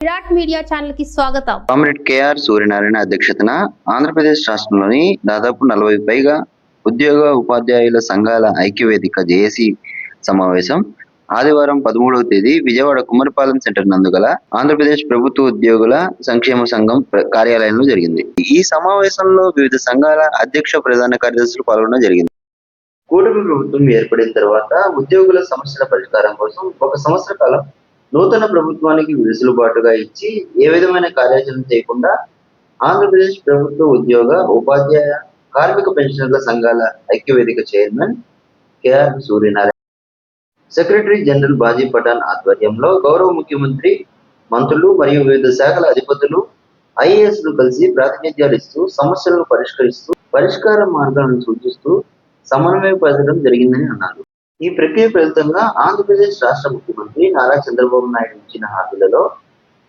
Virat media channel కి స్వాగతం. Comrade KR Suryanarayana అధ్యక్షతన ఆంధ్రప్రదేశ్ రాష్ట్రంలోని దాదాపు 40 పైగా ఉద్యోగ ఉపాధ్యాయుల సంఘాల ఐక్యవేదిక జేఏసీ సమావేశం ఆదివారం 13వ తేదీ విజయవాడ కుమ్మరిపాలెం సెంటర్ నందుగల ఆంధ్రప్రదేశ్ ప్రభుత్వ ఉద్యోగుల సంక్షేమ సంఘం కార్యాలయంలో జరిగింది. ఈ సమావేశంలో వివిధ సంఘాల అధ్యక్ష ప్రధాన కార్యదర్శులు పాల్గొనడం జరిగింది. కూటమి ప్రభుత్వం ఏర్పడిన తర్వాత ఉద్యోగుల సమస్యల పరిష్కారం కోసం 1 సంవత్సర కాలం నూతన ప్రభుత్వానికి వెసులుబాటుగా ఇచ్చి ఏ విధమైన కార్యాచరణ చేయకుండా ఆంధ్రప్రదేశ్ ప్రభుత్వ ఉద్యోగ ఉపాధ్యాయ కార్మిక పెన్షనర్ల సంఘాల ఐక్యవేదిక chairman KR Suryanarayana, secretary general Baji Pathan ఆధ్వర్యంలో గౌరవ ముఖ్యమంత్రి, మంత్రులు మరియు వివిధ శాఖల అధిపతులు, ఐఏఎస్లు కలిసి ప్రాతినిధ్యాలు ఇస్తూ సమస్యలను పరిష్కరిస్తూ పరిష్కార మార్గాలను సూచిస్తూ సమన్వయపరచడం జరిగిందని అన్నారు. ఈ ప్రక్రియ ఫలితంగా ఆంధ్రప్రదేశ్ రాష్ట్ర ముఖ్యమంత్రి నారా చంద్రబాబు నాయుడు ఇచ్చిన హామీలలో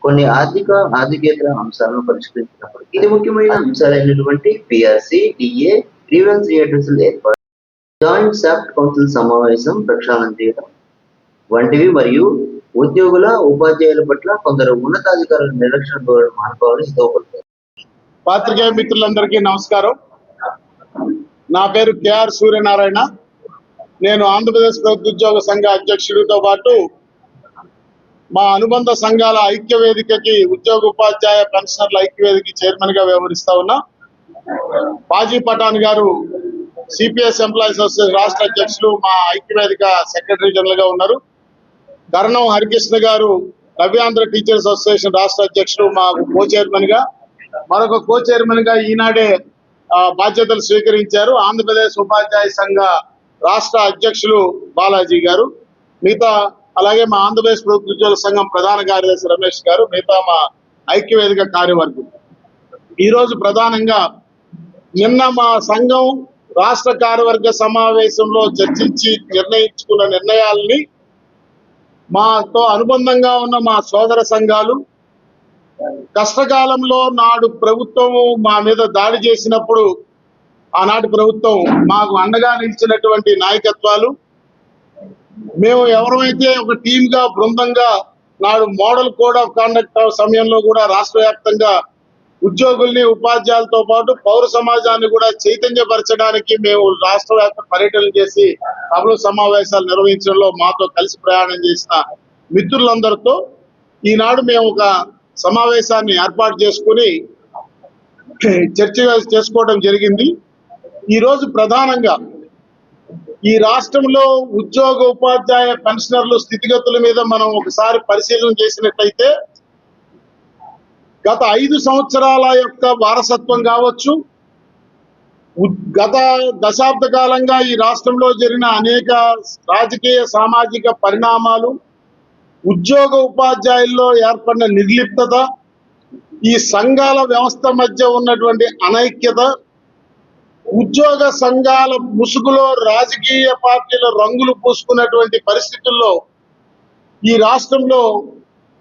కొన్ని ఆర్థికేతర అంశాలను పరిష్కరించినప్పటికీ ఇది ముఖ్యమైన అంశాలైనటువంటి పిఆర్సీ, డిఏ, గ్రీవెన్స్ రిడ్రెసల్ ఏర్పాటు, జాయింట్ సాఫ్ట్ కౌన్సిల్ సమావేశం ప్రక్షాళన చేయడం వంటివి మరియు ఉద్యోగుల ఉపాధ్యాయుల పట్ల కొందరు ఉన్నతాధికారుల నిర్లక్ష్య ధోరణి మానుకోవాలని హితవుపడతారు. పాత్రికేయ మిత్రులందరికీ నమస్కారం. నా పేరు కేఆర్ సూర్యనారాయణ. నేను ఆంధ్రప్రదేశ్ ప్రభుత్వ ఉద్యోగ సంఘ అధ్యక్షుడితో పాటు మా అనుబంధ సంఘాల ఐక్యవేదికకి ఉద్యోగ ఉపాధ్యాయ పెన్షనర్ల ఐక్యవేదిక చైర్మన్ గా వ్యవహరిస్తా ఉన్నా. బాజీ పఠాన్ గారు సిపిఎస్ ఎంప్లాయీస్ అసోసియేషన్ రాష్ట్ర అధ్యక్షులు, మా ఐక్యవేదిక సెక్రటరీ జనరల్ గా ఉన్నారు. కరణం హరికృష్ణ గారు నవ్యాంధ్ర టీచర్స్ అసోసియేషన్ రాష్ట్ర అధ్యక్షులు, మా కో చైర్మన్ గా, మరొక కో చైర్మన్ గా ఈనాడే బాధ్యతలు స్వీకరించారు ఆంధ్రప్రదేశ్ ఉపాధ్యాయ సంఘ రాష్ట్ర అధ్యక్షులు బాలాజీ గారు. మిగతా అలాగే మా ఆంధ్రప్రదేశ్ ప్రభుత్వ ఉద్యోగుల సంఘం ప్రధాన కార్యదర్శి రమేష్ గారు, మిగతా మా ఐక్యవేదిక కార్యవర్గం. ఈరోజు ప్రధానంగా నిన్న మా సంఘం రాష్ట్ర కార్యవర్గ సమావేశంలో చర్చించి నిర్ణయించుకున్న నిర్ణయాలని మాతో అనుబంధంగా ఉన్న మా సోదర సంఘాలు కష్టకాలంలో నాడు ప్రభుత్వం మా మీద దాడి చేసినప్పుడు ఆనాటి ప్రభుత్వం మాకు అండగా నిలిచినటువంటి నాయకత్వాలు, మేము ఎవరైతే ఒక టీమ్ గా బృందంగా నాడు మోడల్ కోడ్ ఆఫ్ కాండక్ట్ సమయంలో కూడా రాష్ట్ర వ్యాప్తంగా ఉద్యోగుల్ని, ఉపాధ్యాయులతో పాటు పౌర సమాజాన్ని కూడా చైతన్యపరచడానికి మేము రాష్ట్ర వ్యాప్త పర్యటనలు చేసి సభలు సమావేశాలు నిర్వహించడంలో మాతో కలిసి ప్రయాణం చేసిన మిత్రులందరితో ఈనాడు మేము ఒక సమావేశాన్ని ఏర్పాటు చేసుకుని చర్చ చేసుకోవడం జరిగింది. ఈ రోజు ప్రధానంగా ఈ రాష్ట్రంలో ఉద్యోగ ఉపాధ్యాయ పెన్షనర్లు స్థితిగతుల మీద మనం ఒకసారి పరిశీలన చేసినట్లయితే గత 5 సంవత్సరాల యొక్క వారసత్వం కావచ్చు, గత దశాబ్ద కాలంగా ఈ రాష్ట్రంలో జరిగిన అనేక రాజకీయ సామాజిక పరిణామాలు, ఉద్యోగ ఉపాధ్యాయుల్లో ఏర్పడిన నిర్లిప్తత, ఈ సంఘాల వ్యవస్థ మధ్య ఉన్నటువంటి అనైక్యత, ఉద్యోగ సంఘాల ముసుగులో రాజకీయ పార్టీల రంగులు పూసుకున్నటువంటి పరిస్థితుల్లో ఈ రాష్ట్రంలో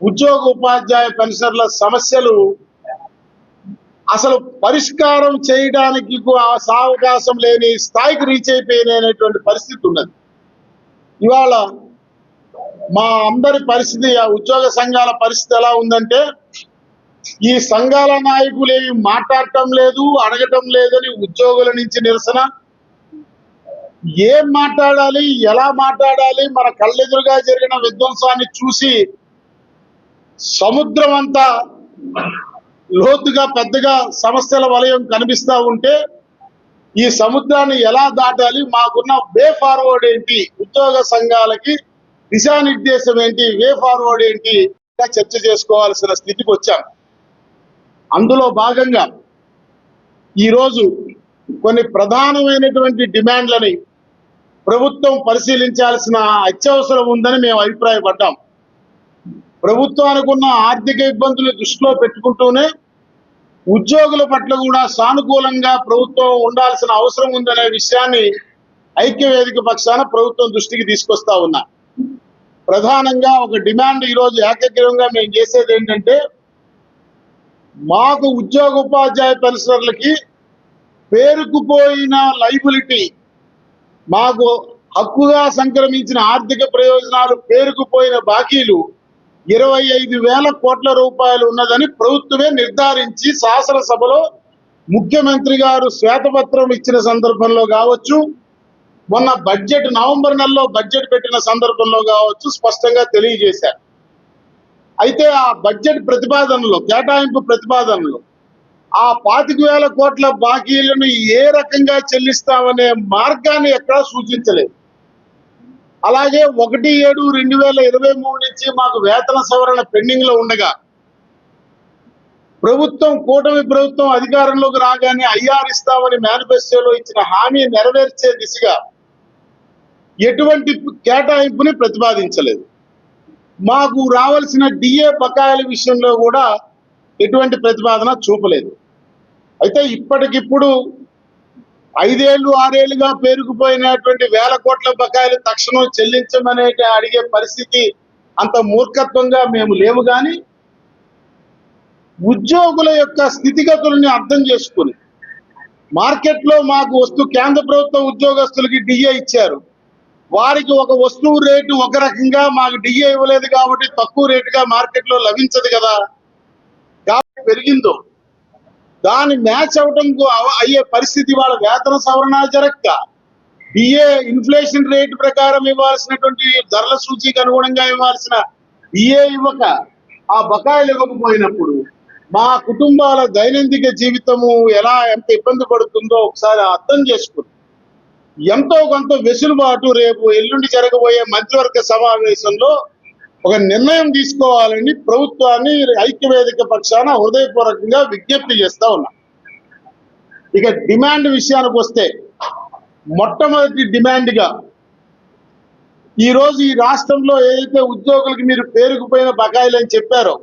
ఉద్యోగ ఉపాధ్యాయ పెన్షనర్ల సమస్యలు అసలు పరిష్కారం చేయడానికి అవకాశం లేని స్థాయికి రీచ్ అయిపోయినటువంటి పరిస్థితి ఉన్నది. ఇవాళ మా అందరి పరిస్థితి, ఉద్యోగ సంఘాల పరిస్థితి ఎలా ఉందంటే, ఈ సంఘాల నాయకులు ఏమి మాట్లాడటం లేదు, అడగటం లేదని ఉద్యోగుల నుంచి నిరసన. ఏం మాట్లాడాలి, ఎలా మాట్లాడాలి, మన కళ్ళెదురుగా జరిగిన విధ్వంసాన్ని చూసి సముద్రం అంతా లోతుగా పెద్దగా సమస్యల వలయం కనిపిస్తా ఉంటే ఈ సముద్రాన్ని ఎలా దాటాలి, మాకున్న వే ఫార్వర్డ్ ఏంటి, ఉద్యోగ సంఘాలకి దిశానిర్దేశం ఏంటి, వే ఫార్వర్డ్ ఏంటి చర్చ చేసుకోవాల్సిన స్థితికి వచ్చాం. అందులో భాగంగా ఈరోజు కొన్ని ప్రధానమైనటువంటి డిమాండ్లని ప్రభుత్వం పరిశీలించాల్సిన అత్యవసరం ఉందని మేము అభిప్రాయపడ్డాం. ప్రభుత్వానికి ఉన్న ఆర్థిక ఇబ్బందులు దృష్టిలో పెట్టుకుంటూనే ఉద్యోగుల పట్ల కూడా సానుకూలంగా ప్రభుత్వం ఉండాల్సిన అవసరం ఉందనే విషయాన్ని ఐక్యవేదిక పక్షాన ప్రభుత్వం దృష్టికి తీసుకొస్తా ఉన్నా. ప్రధానంగా ఒక డిమాండ్ ఈరోజు ఏకగ్రీవంగా మేము చేసేది ఏంటంటే, మాకు ఉద్యోగ ఉపాధ్యాయ పెన్షనర్లకి పేరుకుపోయిన లైబిలిటీ, మాకు హక్కుగా సంక్రమించిన ఆర్థిక ప్రయోజనాలు పేరుకుపోయిన బాకీలు 25,000 కోట్ల రూపాయలు ఉన్నదని ప్రభుత్వమే నిర్ధారించి శాసనసభలో ముఖ్యమంత్రి గారు శ్వేతపత్రం ఇచ్చిన సందర్భంలో కావచ్చు, మొన్న బడ్జెట్ నవంబర్ నెలలో బడ్జెట్ పెట్టిన సందర్భంలో కావచ్చు స్పష్టంగా తెలియజేశారు. అయితే ఆ బడ్జెట్ ప్రతిపాదనలో, కేటాయింపు ప్రతిపాదనలో ఆ 25,000 కోట్ల బాకీలను ఏ రకంగా చెల్లిస్తామనే మార్గాన్ని ఎక్కడా సూచించలేదు. అలాగే 1/7/2023 నుంచి మాకు వేతన సవరణ పెండింగ్ లో ఉండగా ప్రభుత్వం, కూటమి ప్రభుత్వం అధికారంలోకి రాగానే ఐఆర్ ఇస్తామని మేనిఫెస్టోలో ఇచ్చిన హామీ నెరవేర్చే దిశగా ఎటువంటి కేటాయింపుని ప్రతిపాదించలేదు. మాకు రావాల్సిన డిఏ బకాయిల విషయంలో కూడా ఎటువంటి ప్రతిపాదన చూపలేదు. అయితే ఇప్పటికిప్పుడు 5 ఏళ్ళు 6 ఏళ్ళుగా పేరుకుపోయినటువంటి 1,000 కోట్ల బకాయిలు తక్షణం చెల్లించమనే అడిగే పరిస్థితి అంత మూర్ఖత్వంగా మేము లేవు. కానీ ఉద్యోగుల యొక్క స్థితిగతులని అర్థం చేసుకుని మార్కెట్లో మాకు కేంద్ర ప్రభుత్వ ఉద్యోగస్తులకి డిఏ ఇచ్చారు, వారికి ఒక వస్తువు రేటు ఒక రకంగా, మాకు డిఏ ఇవ్వలేదు కాబట్టి తక్కువ రేటుగా మార్కెట్లో లభించదు కదా, కాబట్టి పెరిగిందో దాని మ్యాచ్ అవడం అయ్యే పరిస్థితి వాళ్ళ వేతన సవరణ జరగక, డిఏ ఇన్ఫ్లేషన్ రేటు ప్రకారం ఇవ్వాల్సినటువంటి ధరల సూచీకి అనుగుణంగా ఇవ్వాల్సిన డిఏ ఇవ్వక ఆ బకాయిలు ఇవ్వకపోయినప్పుడు మా కుటుంబాల దైనందిక జీవితము ఎంత ఇబ్బంది పడుతుందో ఒకసారి అర్థం చేసుకుని ఎంతో కొంత వెసులుబాటు రేపు ఎల్లుండి జరగబోయే మంత్రివర్గ సమావేశంలో ఒక నిర్ణయం తీసుకోవాలని ప్రభుత్వాన్ని ఐక్యవేదిక పక్షాన హృదయపూర్వకంగా విజ్ఞప్తి చేస్తా ఉన్నా. ఇక డిమాండ్ విషయానికి వస్తే, మొట్టమొదటి డిమాండ్గా ఈరోజు ఈ రాష్ట్రంలో ఏదైతే ఉద్యోగులకి మీరు పేరుకుపోయిన బకాయిలు అని చెప్పారో,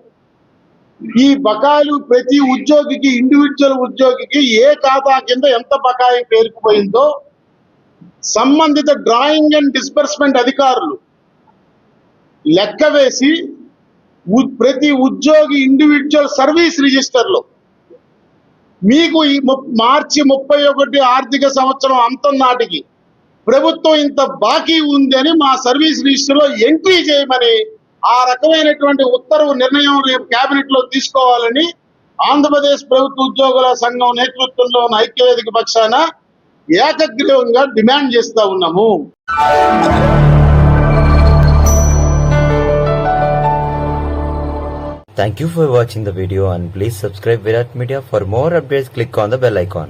ఈ బకాయిలు ప్రతి ఉద్యోగికి, ఇండివిజువల్ ఉద్యోగికి ఏ ఖాతా కింద ఎంత బకాయి పేరుకుపోయిందో సంబంధిత డ్రాయింగ్ అండ్ డిస్బర్స్మెంట్ అధికారులు లెక్క వేసి ప్రతి ఉద్యోగి ఇండివిజువల్ సర్వీస్ రిజిస్టర్లో మీకు ఈ మార్చి 31 ఆర్థిక సంవత్సరం అంతం నాటికి ప్రభుత్వం ఇంత బాకీ ఉందని మా సర్వీస్ రిజిస్టర్లో ఎంట్రీ చేయమని ఆ రకమైనటువంటి ఉత్తర్వు నిర్ణయం రేపు కేబినెట్ లో తీసుకోవాలని ఆంధ్రప్రదేశ్ ప్రభుత్వ ఉద్యోగుల సంఘం నేతృత్వంలో ఉన్న ఐక్యవేదిక పక్షాన ఏకగ్రీవంగా డిమాండ్ చేస్తా ఉన్నాము. Thank you for watching the video and please subscribe Virat Media. For more updates, click on the bell icon.